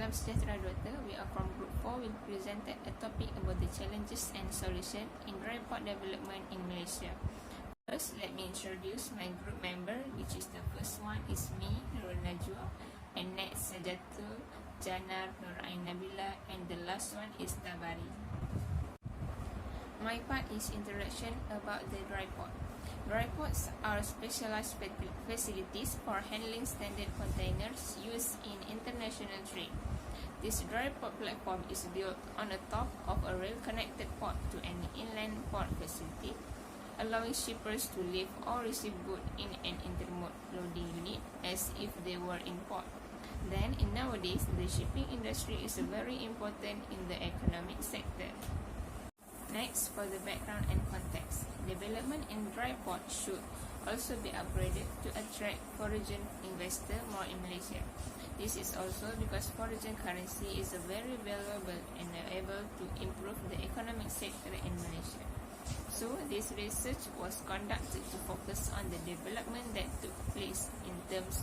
Salam sejahtera Doktor. We are from Group 4. We presented a topic about the challenges and solution in dry pot development in Malaysia. First, let me introduce my group member, which is the first one is me, Nurul Najwa, and next Syazatul, Janar, Nurain, Nabilah, and the last one is Thabari. My part is introduction about the dry pot. Dry pots are specialized facilities for handling standard containers used in international trade. This dry pot platform is built on the top of a rail-connected port to an inland port facility, allowing shippers to lift or receive goods in an intermode loading unit as if they were in port. Then, in nowadays, the shipping industry is very important in the economic sector. Next, for the background and context, development in dry pot should also be upgraded to attract foreign investors more in Malaysia. This is also because foreign currency is very valuable and able to improve the economic sector in Malaysia. So, this research was conducted to focus on the development that took place in terms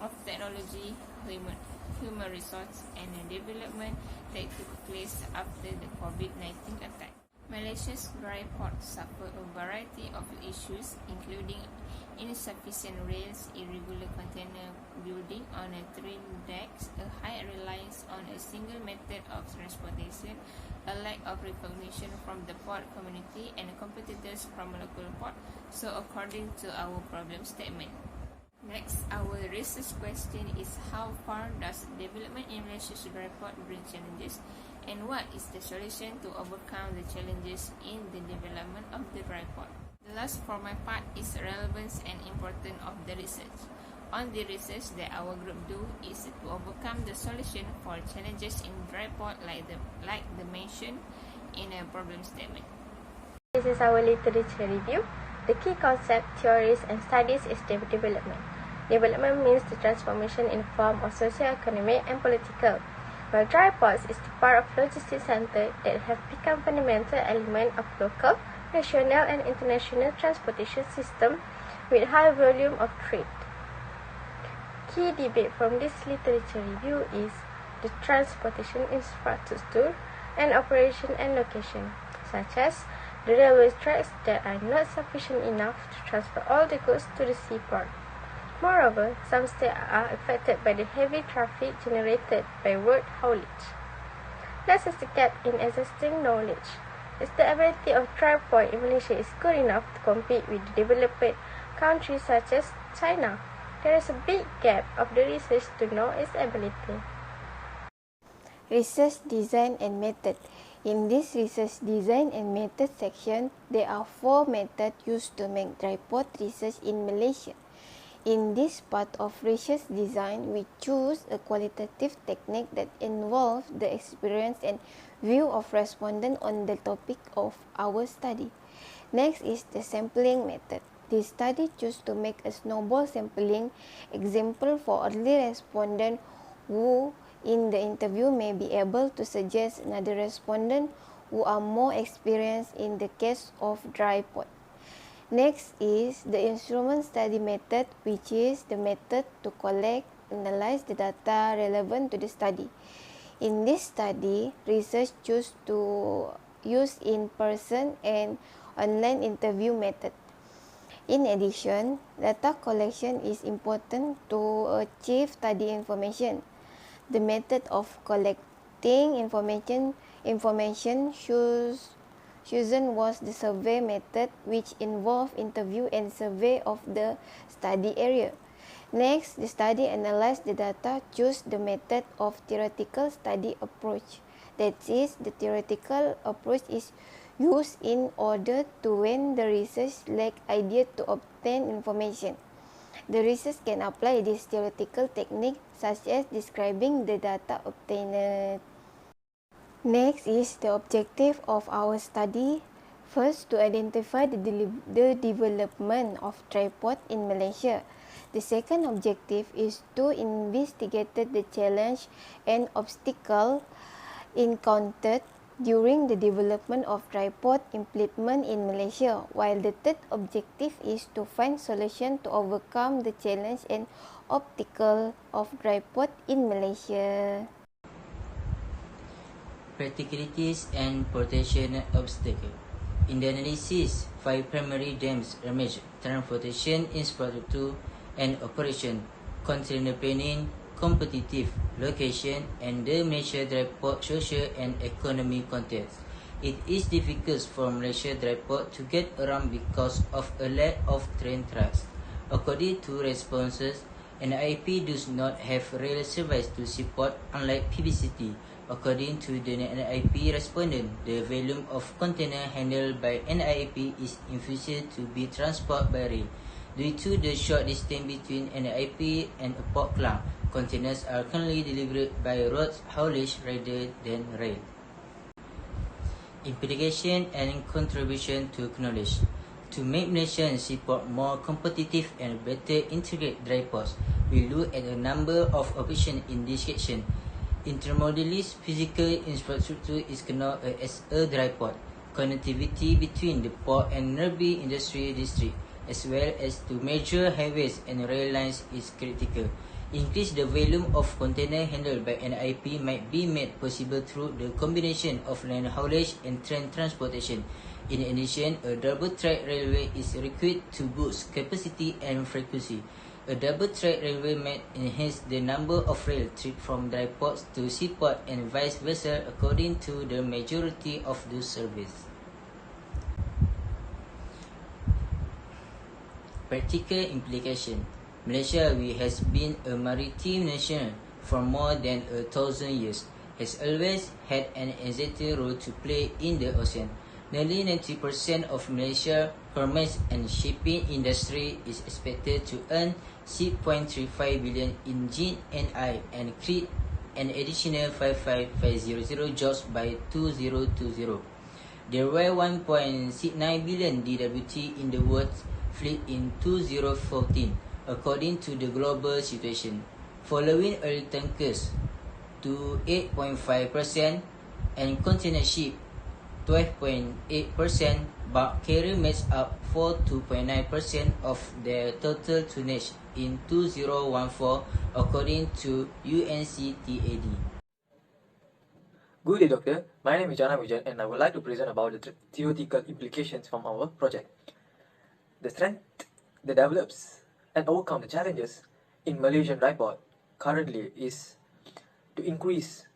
of technology, human resource, and the development that took place after the COVID-19 attack. Malaysia's dry ports suffer a variety of issues, including insufficient rails, irregular container building on a twin decks, a high reliance on a single method of transportation, a lack of recognition from the port community, and competitors from local port, so according to our problem statement. Next, our research question is how far does development in Malaysia's dry port bring challenges, and what is the solution to overcome the challenges in the development of the dry port? The last for my part is relevance and importance of the research. On the research that our group do is to overcome the solution for challenges in dry port like the mentioned in a problem statement. This is our literature review. The key concept, theories, and studies is development. Development means the transformation in form of socio-economic and political, while dry ports is the part of logistics center that have become fundamental element of local, national, and international transportation system with high volume of trade. Key debate from this literature review is the transportation infrastructure and operation and location, such as the railway tracks that are not sufficient enough to transfer all the goods to the seaport. Moreover, some states are affected by the heavy traffic generated by road haulage. Next is the gap in existing knowledge. Is the ability of dry port in Malaysia is good enough to compete with the developed countries such as China? There is a big gap of the research to know its ability. Research design and method. In this research design and method section, there are 4 methods used to make dry port research in Malaysia. In this part of research design, we choose a qualitative technique that involves the experience and view of respondents on the topic of our study. Next is the sampling method. This study chose to make a snowball sampling example for early respondents who in the interview may be able to suggest another respondent who are more experienced in the case of dry pot. Next is the instrument study method, which is the method to collect, analyze the data relevant to the study. In this study, research chose to use in-person and online interview method. In addition, data collection is important to achieve study information. The method of collecting information chosen was the survey method, which involved interview and survey of the study area. Next, the study analyzed the data, chose the method of theoretical study approach. That is, the theoretical approach is used in order to when the research lack idea to obtain information. The research can apply this theoretical technique such as describing the data obtained. Next is the objective of our study. First, to identify the development of dry pot in Malaysia. The second objective is to investigate the challenge and obstacle encountered during the development of dry pot implement in Malaysia, while the third objective is to find solution to overcome the challenge and obstacle of dry pot in Malaysia. practicalities and protection obstacles. In the analysis, 5 primary dams emerged: transportation, infrastructure and operation, container planning, competitive location, and the Malaysia dry port social and economic context. It is difficult for Malaysia dry port to get around because of a lack of train tracks. According to responses, NIP does not have rail service to support, unlike PBCT. According to the NIP respondent, the volume of container handled by NIP is insufficient to be transported by rail. Due to the short distance between NIP and Port Klang, containers are currently delivered by road haulage rather than rail. Implication and contribution to knowledge. To make Malaysian seaport more competitive and better integrate dry ports, we look at a number of options in this section. Intermodalist physical infrastructure is known as a dry port. Connectivity between the port and nearby industrial district, as well as to major highways and rail lines, is critical. Increase the volume of container handled by NIP might be made possible through the combination of land haulage and train transportation. In addition, a double-track railway is required to boost capacity and frequency. A double-track railway might enhance the number of rail trips from dry ports to seaport and vice versa according to the majority of the service. Practical implication. Malaysia, which has been a maritime nation for more than 1,000 years, has always had an essential role to play in the ocean. Nearly 90% of Malaysia's commerce and shipping industry is expected to earn 6.35 billion in GNI and create an additional 55,500 jobs by 2020. There were 1.69 billion DWT in the world fleet in 2014, according to the global situation. Following oil tankers to 8.5% and container ship 12.8%, bulk carrier makes up 42.9% of their total tonnage in 2014, according to UNCTAD. Good day, Doctor. My name is Janar and I would like to present about the theoretical implications from our project. The strength that develops and overcome the challenges in Malaysian dry port currently is to increase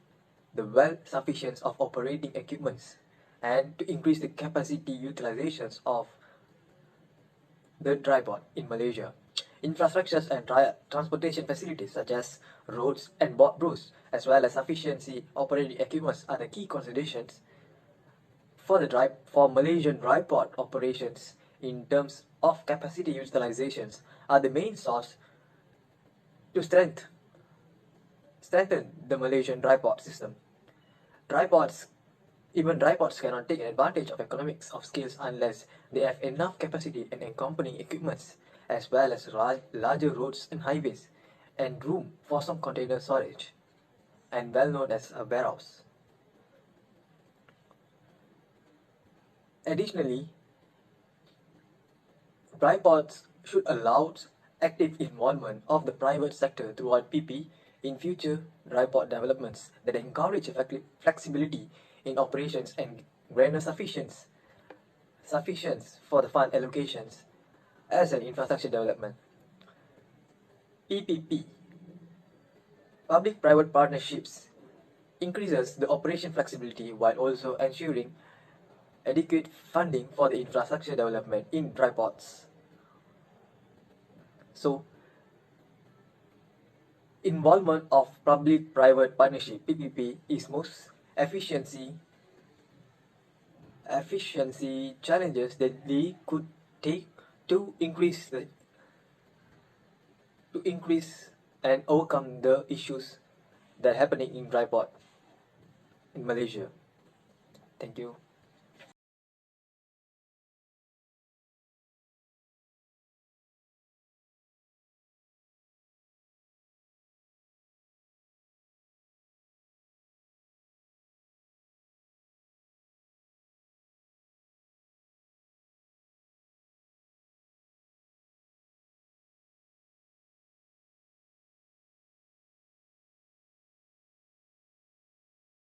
the well-sufficiency of operating equipments and to increase the capacity utilizations of the dry port in Malaysia. Infrastructures and transportation facilities such as roads and board roads, as well as sufficiency operating equipments, are the key considerations for Malaysian dry port operations in terms of capacity utilizations are the main source to strengthen the Malaysian dry port system. Even dry ports cannot take advantage of economics of scales unless they have enough capacity and accompanying equipments, as well as larger roads and highways, and room for some container storage, and well known as a warehouse. Additionally, dry ports should allow active involvement of the private sector toward PP in future dry port developments that encourage flexibility in operations and greater sufficiency for the fund allocations as an infrastructure development. PPP, public-private partnerships, increases the operation flexibility while also ensuring adequate funding for the infrastructure development in dry ports. So, involvement of public-private partnership (PPP) is most efficiency challenges that they could take to increase and overcome the issues that are happening in dry port in Malaysia. Thank you.